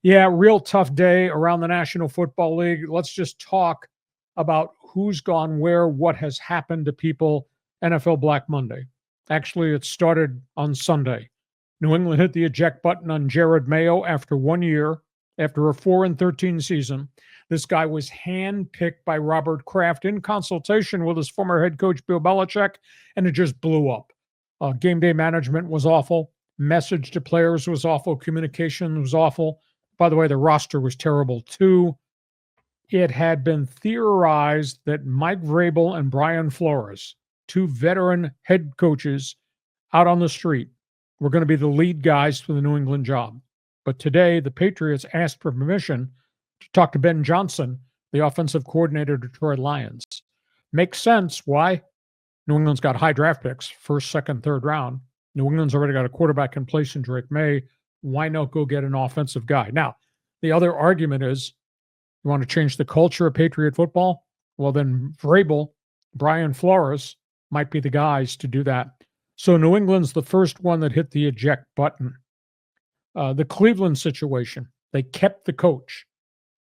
Yeah, real tough day around the National Football League. Let's just talk about who's gone where, what has happened to people. NFL Black Monday. Actually, it started on Sunday. New England hit the eject button on Jared Mayo after 1 year, after a 4-13 season. This guy was handpicked by Robert Kraft in consultation with his former head coach, Bill Belichick, and it just blew up. Game day management was awful. Message to players was awful. Communication was awful. By the way, the roster was terrible too. It had been theorized that Mike Vrabel and Brian Flores, two veteran head coaches out on the street, were going to be the lead guys for the New England job. But today, the Patriots asked for permission to talk to Ben Johnson, the offensive coordinator of Detroit Lions. Makes sense. Why? New England's got high draft picks, first, second, third round. New England's already got a quarterback in place in Drake May. Why not go get an offensive guy? Now, the other argument is, you want to change the culture of Patriot football? Well, then Vrabel, Brian Flores might be the guys to do that. So New England's the first one that hit the eject button. The Cleveland situation, they kept the coach.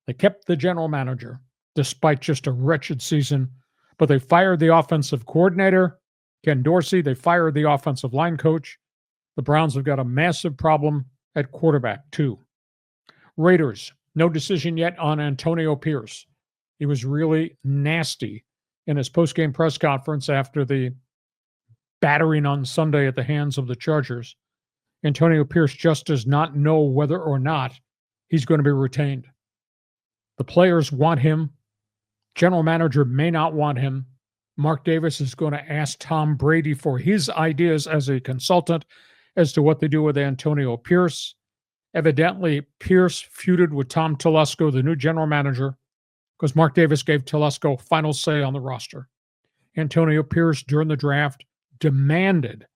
They kept the general manager, despite just a wretched season. But they fired the offensive coordinator, Ken Dorsey. They fired the offensive line coach. The Browns have got a massive problem at quarterback, too. Raiders, no decision yet on Antonio Pierce. He was really nasty in his postgame press conference after the battering on Sunday at the hands of the Chargers. Antonio Pierce just does not know whether or not he's going to be retained. The players want him. General manager may not want him. Mark Davis is going to ask Tom Brady for his ideas as a consultant as to what they do with Antonio Pierce. Evidently, Pierce feuded with Tom Telesco, the new general manager, because Mark Davis gave Telesco final say on the roster. Antonio Pierce, during the draft, demanded,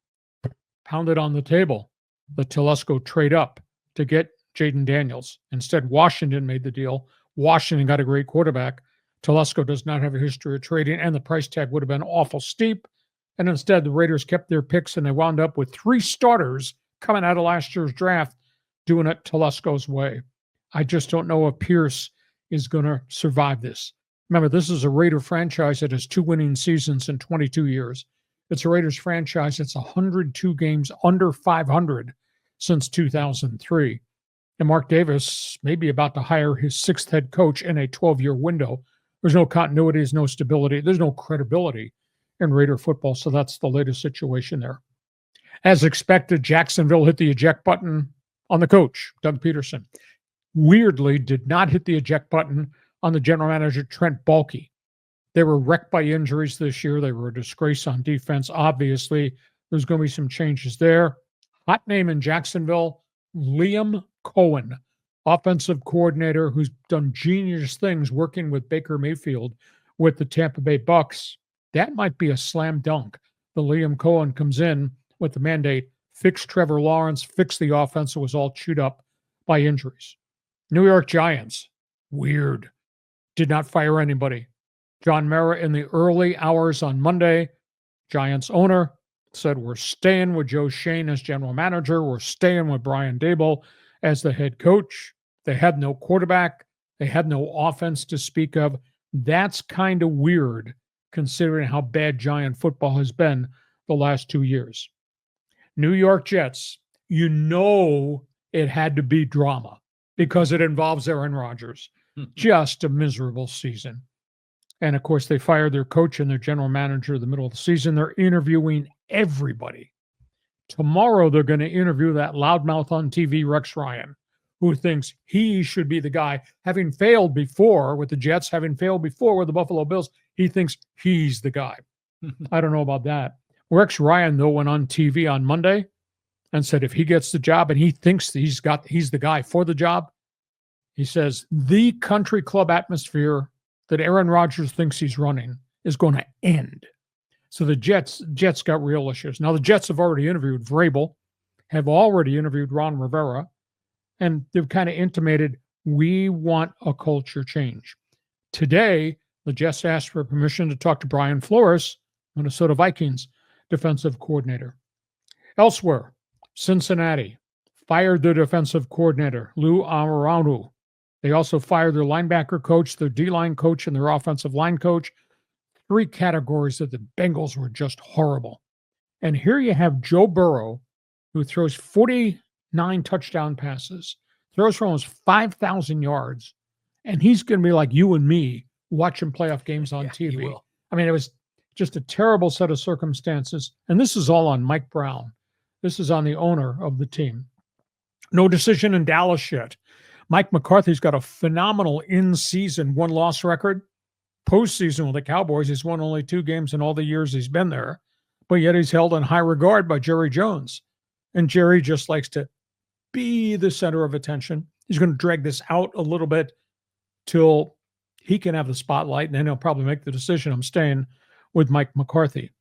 pounded on the table, that Telesco trade up to get Jaden Daniels. Instead, Washington made the deal. Washington got a great quarterback. Telesco does not have a history of trading, and the price tag would have been awful steep. And instead, the Raiders kept their picks, and they wound up with 3 starters coming out of last year's draft, doing it Telesco's way. I just don't know if Pierce is going to survive this. Remember, this is a Raider franchise that has 2 winning seasons in 22 years. It's a Raiders franchise that's 102 games under 500 since 2003. And Mark Davis may be about to hire his 6th head coach in a 12-year window. There's no continuity, there's no stability, there's no credibility in Raider football, so that's the latest situation there. As expected, Jacksonville hit the eject button on the coach, Doug Pederson. Weirdly, did not hit the eject button on the general manager, Trent Baalke. They were wrecked by injuries this year. They were a disgrace on defense. Obviously, there's going to be some changes there. Hot name in Jacksonville, Liam Cohen, offensive coordinator who's done genius things working with Baker Mayfield with the Tampa Bay Bucks. That might be a slam dunk. The Liam Cohen comes in with the mandate, fix Trevor Lawrence, fix the offense that was all chewed up by injuries. New York Giants, weird. Did not fire anybody. John Mara in the early hours on Monday, Giants owner, said, we're staying with Joe Schoen as general manager. We're staying with Brian Daboll as the head coach. They had no quarterback. They had no offense to speak of. That's kind of weird considering how bad Giant football has been the last 2 years. New York Jets, you know it had to be drama because it involves Aaron Rodgers. Just a miserable season. And, of course, they fired their coach and their general manager in the middle of the season. They're interviewing everybody. Tomorrow, they're going to interview that loudmouth on TV, Rex Ryan, who thinks he should be the guy. Having failed before with the Jets, having failed before with the Buffalo Bills, he thinks he's the guy. I don't know about that. Rex Ryan, though, went on TV on Monday and said if he gets the job and he thinks he's the guy for the job, he says the country club atmosphere that Aaron Rodgers thinks he's running is going to end. So the Jets got real issues. Now, the Jets have already interviewed Vrabel, have already interviewed Ron Rivera, and they've kind of intimated, we want a culture change. Today, the Jets asked for permission to talk to Brian Flores, Minnesota Vikings defensive coordinator. Elsewhere, Cincinnati fired their defensive coordinator, Lou Anarumo. They also fired their linebacker coach, their D-line coach, and their offensive line coach. 3 categories that the Bengals were just horrible. And here you have Joe Burrow, who throws 49 touchdown passes, throws for almost 5,000 yards, and he's going to be like you and me watching playoff games on TV. He will. I mean, it was just a terrible set of circumstances. And this is all on Mike Brown. This is on the owner of the team. No decision in Dallas yet. Mike McCarthy's got a phenomenal in-season one-loss record. Postseason with the Cowboys, he's won only 2 games in all the years he's been there, but yet he's held in high regard by Jerry Jones. And Jerry just likes to be the center of attention. He's going to drag this out a little bit till he can have the spotlight, and then he'll probably make the decision. I'm staying with Mike McCarthy.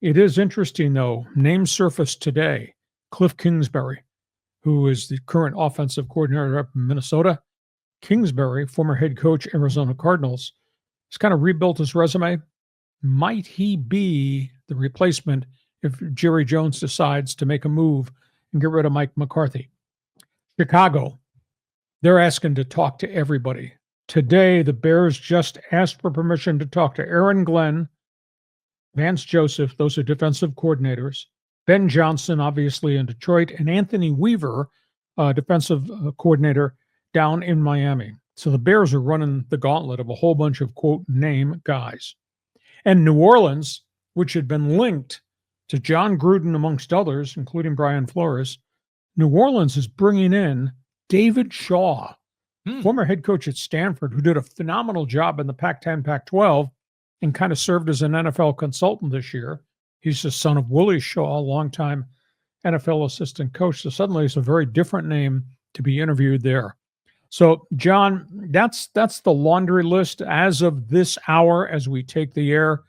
It is interesting, though. Name surfaced today. Cliff Kingsbury, who is the current offensive coordinator up in Minnesota. Kingsbury, former head coach, Arizona Cardinals, has kind of rebuilt his resume. Might he be the replacement if Jerry Jones decides to make a move and get rid of Mike McCarthy? Chicago, they're asking to talk to everybody. Today, the Bears just asked for permission to talk to Aaron Glenn, Vance Joseph, those are defensive coordinators, Ben Johnson, obviously in Detroit, and Anthony Weaver, defensive coordinator down in Miami. So the Bears are running the gauntlet of a whole bunch of, quote, name guys. And New Orleans, which had been linked to John Gruden, amongst others, including Brian Flores, New Orleans is bringing in David Shaw, former head coach at Stanford, who did a phenomenal job in the Pac-10, Pac-12, and kind of served as an NFL consultant this year. He's the son of Willie Shaw, a longtime NFL assistant coach. So suddenly it's a very different name to be interviewed there. So, John, that's the laundry list as of this hour as we take the air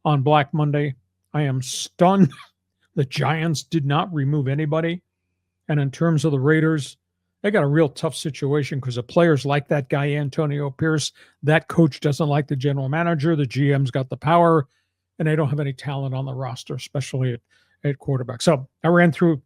on Black Monday. I am stunned the Giants did not remove anybody. And in terms of the Raiders, they got a real tough situation because the players like that guy, Antonio Pierce. That coach doesn't like the general manager. The GM's got the power, and they don't have any talent on the roster, especially at quarterback. So I ran through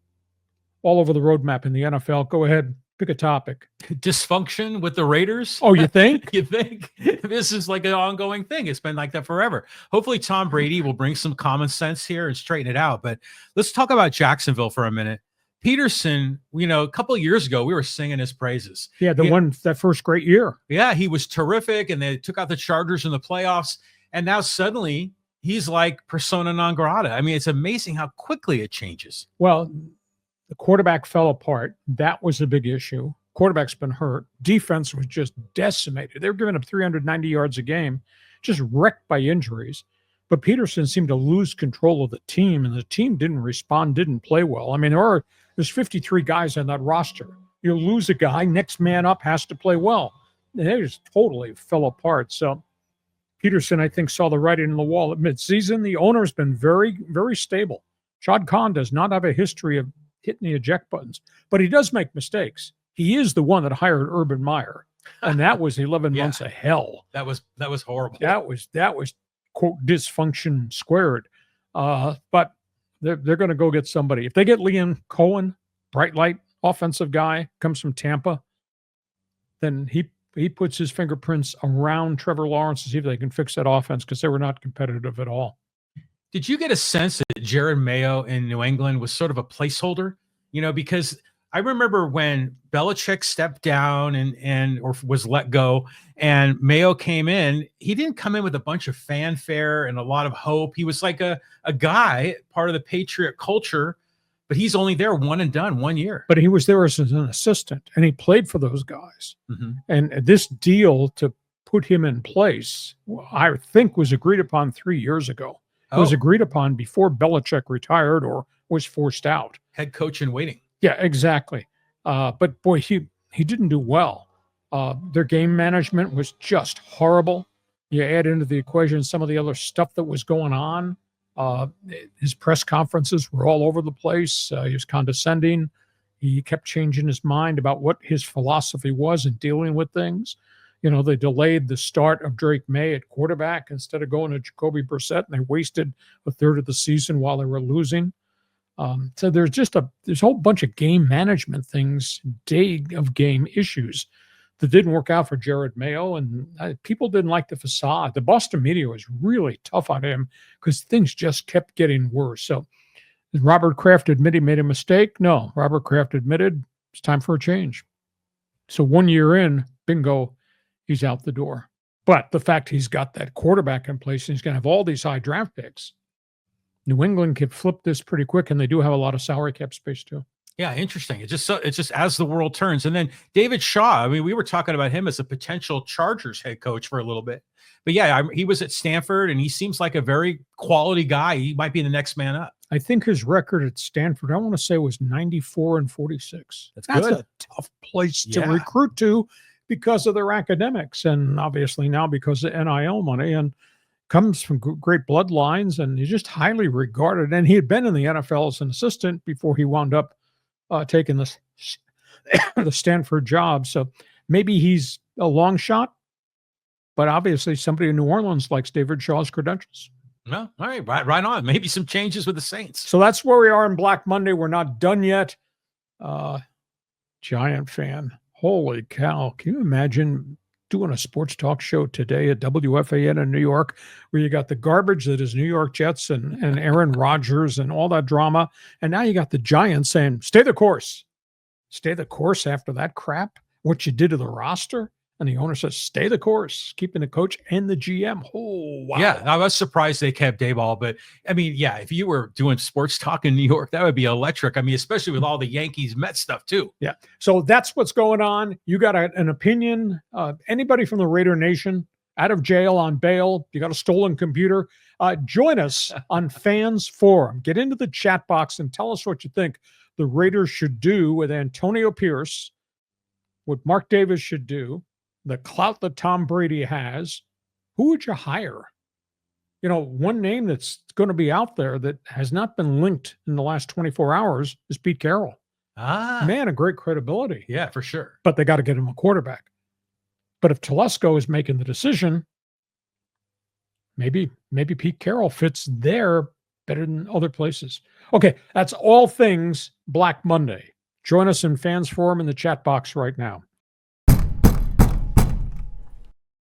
all over the roadmap in the NFL. Go ahead. Pick a topic. Dysfunction with the Raiders? Oh, you think? You think? This is like an ongoing thing. It's been like that forever. Hopefully Tom Brady will bring some common sense here and straighten it out. But let's talk about Jacksonville for a minute. Pederson, a couple of years ago, we were singing his praises. Yeah, that first great year. Yeah, he was terrific, and they took out the Chargers in the playoffs. And now suddenly he's like persona non grata. I mean, it's amazing how quickly it changes. Well, the quarterback fell apart. That was a big issue. Quarterback's been hurt. Defense was just decimated. They were giving up 390 yards a game, just wrecked by injuries. But Pederson seemed to lose control of the team, and the team didn't respond, didn't play well. I mean, there's 53 guys on that roster. You lose a guy, next man up has to play well. And they just totally fell apart. So Pederson, I think, saw the writing on the wall at midseason. The owner's been very, very stable. Shad Khan does not have a history of hitting the eject buttons, but he does make mistakes. He is the one that hired Urban Meyer, and that was 11 months of hell. That was horrible. That was quote dysfunction squared. But they're going to go get somebody. If they get Liam Cohen, bright light offensive guy, comes from Tampa, then he puts his fingerprints around Trevor Lawrence to see if they can fix that offense because they were not competitive at all. Did you get a sense that Jared Mayo in New England was sort of a placeholder? Because I remember when Belichick stepped down or was let go and Mayo came in, he didn't come in with a bunch of fanfare and a lot of hope. He was like a guy, part of the Patriot culture, but he's only there one and done 1 year. But he was there as an assistant, and he played for those guys. Mm-hmm. And this deal to put him in place, I think, was agreed upon 3 years ago. It was agreed upon before Belichick retired or was forced out. Head coach in waiting. Yeah, exactly. But boy, he didn't do well. Their game management was just horrible. You add into the equation some of the other stuff that was going on. His press conferences were all over the place. He was condescending. He kept changing his mind about what his philosophy was in dealing with things. They delayed the start of Drake May at quarterback instead of going to Jacoby Brissett, and they wasted a third of the season while they were losing. So there's a whole bunch of game management things, day of game issues that didn't work out for Jared Mayo, and people didn't like the facade. The Boston media was really tough on him because things just kept getting worse. So did Robert Kraft admit he made a mistake? No. Robert Kraft admitted it's time for a change. So 1 year in, bingo, he's out the door. But the fact he's got that quarterback in place and he's going to have all these high draft picks, New England could flip this pretty quick, and they do have a lot of salary cap space too. Yeah, interesting. It's just as the world turns. And then David Shaw, I mean, we were talking about him as a potential Chargers head coach for a little bit. But yeah, he was at Stanford, and he seems like a very quality guy. He might be the next man up. I think his record at Stanford, I want to say, was 94-46. That's good. a tough place to recruit to because of their academics, and obviously now because of NIL money, and comes from great bloodlines, and he's just highly regarded. And he had been in the NFL as an assistant before he wound up taking the Stanford job. So maybe he's a long shot, but obviously somebody in New Orleans likes David Shaw's credentials. No, all right on. Maybe some changes with the Saints. So that's where we are in Black Monday. We're not done yet. Giant fan. Holy cow. Can you imagine doing a sports talk show today at WFAN in New York, where you got the garbage that is New York Jets and Aaron Rodgers and all that drama. And now you got the Giants saying, stay the course. Stay the course after that crap, what you did to the roster. And the owner says, stay the course, keeping the coach and the GM. Oh, wow. Yeah, I was surprised they kept Daboll. But, I mean, yeah, if you were doing sports talk in New York, that would be electric. I mean, especially with all the Yankees-Mets stuff, too. Yeah. So that's what's going on. You got an opinion. Anybody from the Raider Nation out of jail on bail, you got a stolen computer, join us on Fans Forum. Get into the chat box and tell us what you think the Raiders should do with Antonio Pierce, what Mark Davis should do, the clout that Tom Brady has. Who would you hire? You know, one name that's going to be out there that has not been linked in the last 24 hours is Pete Carroll. Man, a great credibility. Yeah, for sure. But they got to get him a quarterback. But if Telesco is making the decision, maybe Pete Carroll fits there better than other places. Okay, that's all things Black Monday. Join us in Fans Forum in the chat box right now.